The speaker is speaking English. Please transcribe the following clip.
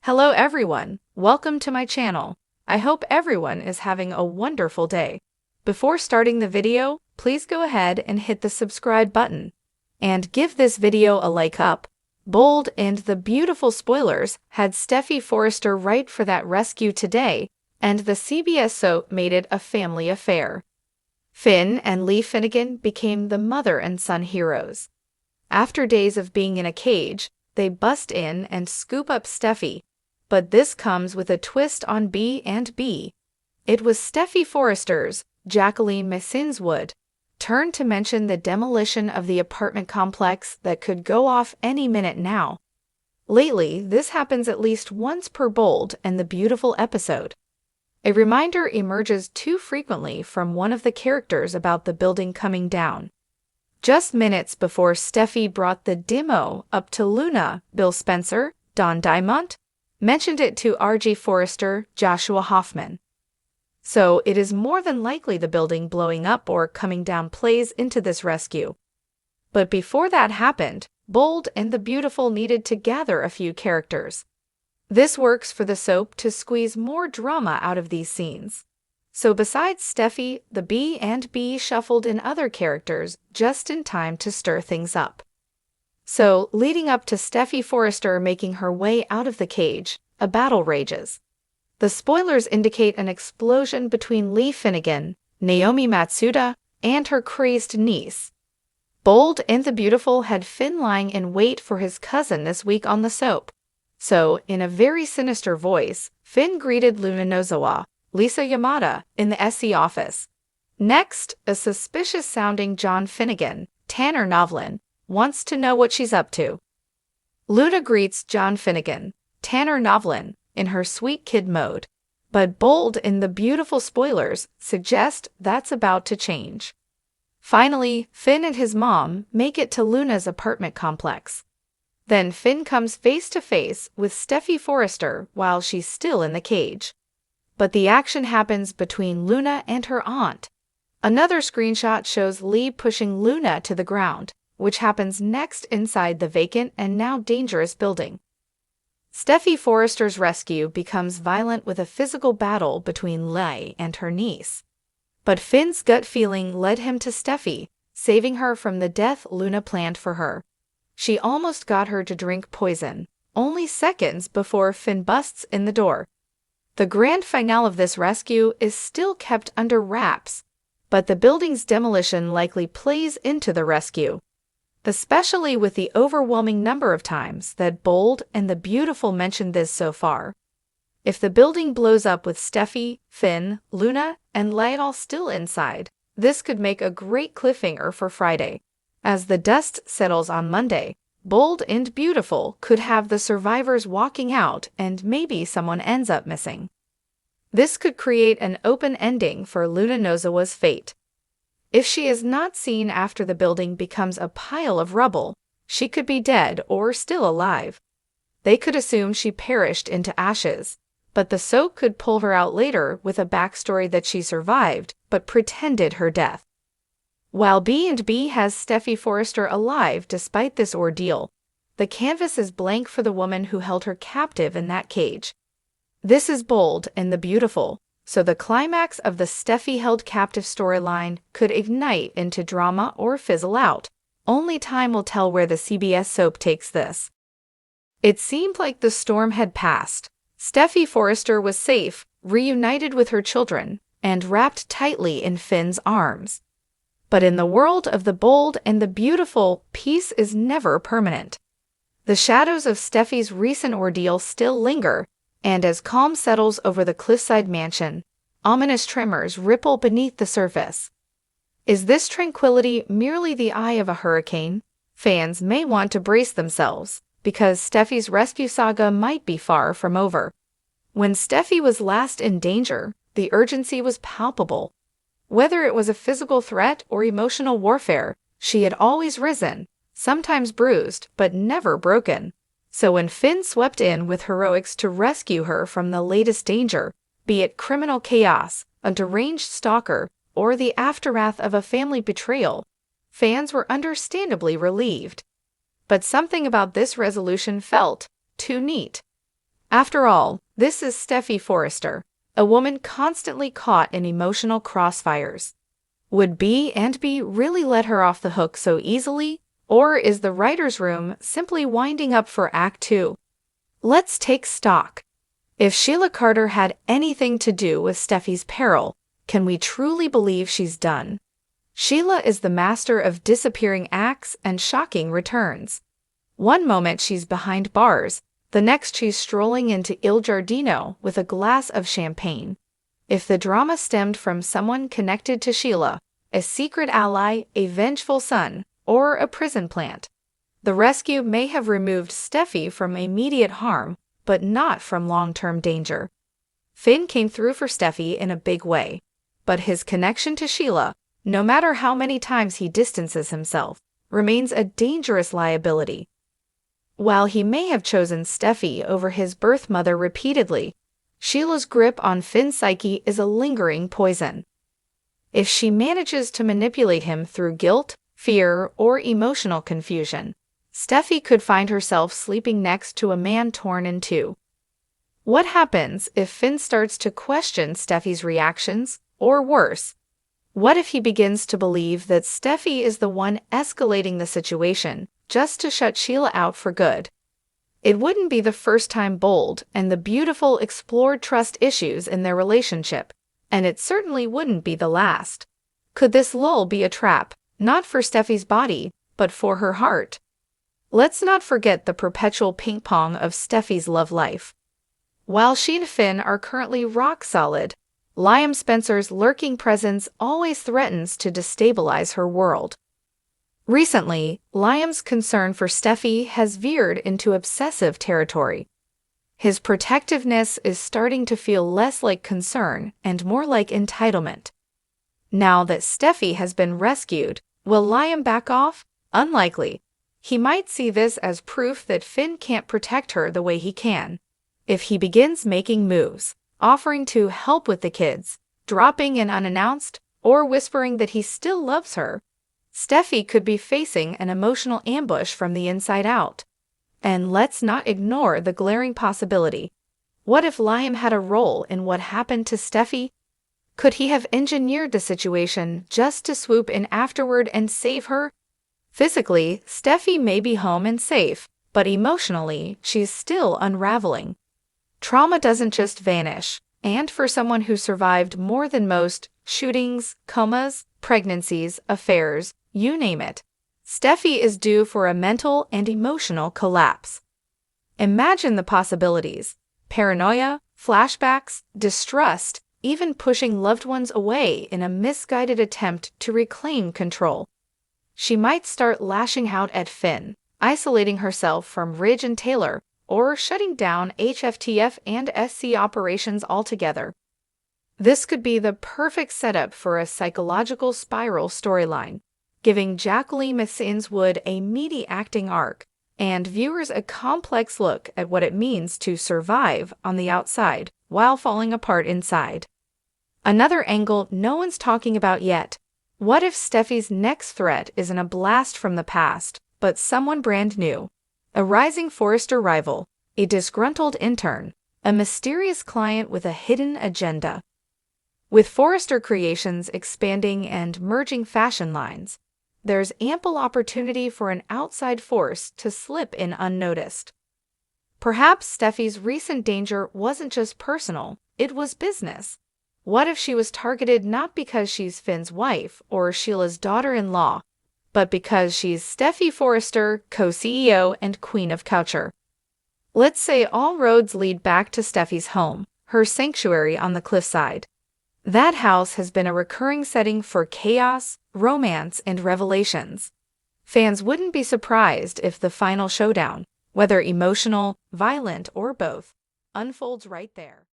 Hello everyone, welcome to my channel. I hope everyone is having a wonderful day. Before starting the video, please go ahead and hit the subscribe button. And give this video a like up. Bold and the beautiful spoilers had Steffy Forrester right for that rescue today, and the CBS soap made it a family affair. Finn and Lee Finnegan became the mother and son heroes. After days of being in a cage, they bust in and scoop up Steffy. But this comes with a twist on B&B. It was Steffy Forrester's, Jacqueline Massinswood, turn to mention the demolition of the apartment complex that could go off any minute now. Lately, this happens at least once per Bold and the Beautiful episode. A reminder emerges too frequently from one of the characters about the building coming down. Just minutes before Steffy brought the demo up to Luna, Bill Spencer, Don Diamont, mentioned it to R.G. Forrester, Joshua Hoffman. So it is more than likely the building blowing up or coming down plays into this rescue. But before that happened, Bold and the Beautiful needed to gather a few characters. This works for the soap to squeeze more drama out of these scenes. So besides Steffy, the B&B shuffled in other characters just in time to stir things up. So, leading up to Steffy Forrester making her way out of the cage, a battle rages. The spoilers indicate an explosion between Lee Finnegan, Naomi Matsuda, and her crazed niece. Bold and the Beautiful had Finn lying in wait for his cousin this week on the soap. So, in a very sinister voice, Finn greeted Luna Nozawa, Lisa Yamada, in the SC office. Next, a suspicious-sounding John Finnegan, Tanner Novlin, wants to know what she's up to. Luna greets John Finnegan, Tanner Novlin, in her sweet kid mode, but Bold and the Beautiful spoilers suggest that's about to change. Finally, Finn and his mom make it to Luna's apartment complex. Then Finn comes face-to-face with Steffy Forrester while she's still in the cage. But the action happens between Luna and her aunt. Another screenshot shows Lee pushing Luna to the ground, which happens next inside the vacant and now dangerous building. Steffy Forrester's rescue becomes violent with a physical battle between Lee and her niece. But Finn's gut feeling led him to Steffy, saving her from the death Luna planned for her. She almost got her to drink poison, only seconds before Finn busts in the door. The grand finale of this rescue is still kept under wraps, but the building's demolition likely plays into the rescue, especially with the overwhelming number of times that Bold and the Beautiful mentioned this so far. If the building blows up with Steffy, Finn, Luna, and Lee all still inside, this could make a great cliffhanger for Friday. As the dust settles on Monday, Bold and Beautiful could have the survivors walking out and maybe someone ends up missing. This could create an open ending for Luna Nozawa's fate. If she is not seen after the building becomes a pile of rubble, she could be dead or still alive. They could assume she perished into ashes, but the soap could pull her out later with a backstory that she survived but pretended her death. While B&B has Steffy Forrester alive despite this ordeal, the canvas is blank for the woman who held her captive in that cage. This is Bold and the Beautiful, so the climax of the Steffy held captive storyline could ignite into drama or fizzle out. Only time will tell where the CBS soap takes this. It seemed like the storm had passed. Steffy Forrester was safe, reunited with her children, and wrapped tightly in Finn's arms. But in the world of the Bold and the Beautiful, peace is never permanent. The shadows of Steffy's recent ordeal still linger, and as calm settles over the cliffside mansion, ominous tremors ripple beneath the surface. Is this tranquility merely the eye of a hurricane? Fans may want to brace themselves, because Steffy's rescue saga might be far from over. When Steffy was last in danger, the urgency was palpable. Whether it was a physical threat or emotional warfare, she had always risen, sometimes bruised but never broken. So when Finn swept in with heroics to rescue her from the latest danger, be it criminal chaos, a deranged stalker, or the aftermath of a family betrayal, fans were understandably relieved. But something about this resolution felt too neat. After all, this is Steffy Forrester, a woman constantly caught in emotional crossfires. Would B&B really let her off the hook so easily? Or is the writer's room simply winding up for Act 2? Let's take stock. If Sheila Carter had anything to do with Steffy's peril, can we truly believe she's done? Sheila is the master of disappearing acts and shocking returns. One moment she's behind bars, the next she's strolling into Il Giardino with a glass of champagne. If the drama stemmed from someone connected to Sheila, a secret ally, a vengeful son, or a prison plant, the rescue may have removed Steffy from immediate harm, but not from long-term danger. Finn came through for Steffy in a big way, but his connection to Sheila, no matter how many times he distances himself, remains a dangerous liability. While he may have chosen Steffy over his birth mother repeatedly, Sheila's grip on Finn's psyche is a lingering poison. If she manages to manipulate him through guilt, fear, or emotional confusion, Steffy could find herself sleeping next to a man torn in two. What happens if Finn starts to question Steffy's reactions, or worse? What if he begins to believe that Steffy is the one escalating the situation, just to shut Sheila out for good? It wouldn't be the first time Bold and the Beautiful explored trust issues in their relationship, and it certainly wouldn't be the last. Could this lull be a trap, not for Steffy's body, but for her heart? Let's not forget the perpetual ping-pong of Steffy's love life. While she and Finn are currently rock solid, Liam Spencer's lurking presence always threatens to destabilize her world. Recently, Liam's concern for Steffy has veered into obsessive territory. His protectiveness is starting to feel less like concern and more like entitlement. Now that Steffy has been rescued, will Liam back off? Unlikely. He might see this as proof that Finn can't protect her the way he can. If he begins making moves, offering to help with the kids, dropping in unannounced, or whispering that he still loves her, Steffy could be facing an emotional ambush from the inside out. And let's not ignore the glaring possibility. What if Liam had a role in what happened to Steffy? Could he have engineered the situation just to swoop in afterward and save her? Physically, Steffy may be home and safe, but emotionally, she's still unraveling. Trauma doesn't just vanish, and for someone who survived more than most shootings, comas, pregnancies, affairs, you name it, Steffy is due for a mental and emotional collapse. Imagine the possibilities: paranoia, flashbacks, distrust, even pushing loved ones away in a misguided attempt to reclaim control. She might start lashing out at Finn, isolating herself from Ridge and Taylor, or shutting down HFTF and SC operations altogether. This could be the perfect setup for a psychological spiral storyline, giving Jacqueline MacInnes-Wood a meaty acting arc, and viewers a complex look at what it means to survive on the outside while falling apart inside. Another angle no one's talking about yet: what if Steffy's next threat isn't a blast from the past, but someone brand new? A rising Forrester rival, a disgruntled intern, a mysterious client with a hidden agenda. With Forrester Creations expanding and merging fashion lines, there's ample opportunity for an outside force to slip in unnoticed. Perhaps Steffy's recent danger wasn't just personal, it was business. What if she was targeted not because she's Finn's wife or Sheila's daughter-in-law, but because she's Steffy Forrester, co-CEO and queen of culture? Let's say all roads lead back to Steffy's home, her sanctuary on the cliffside. That house has been a recurring setting for chaos, romance, and revelations. Fans wouldn't be surprised if the final showdown, whether emotional, violent, or both, unfolds right there.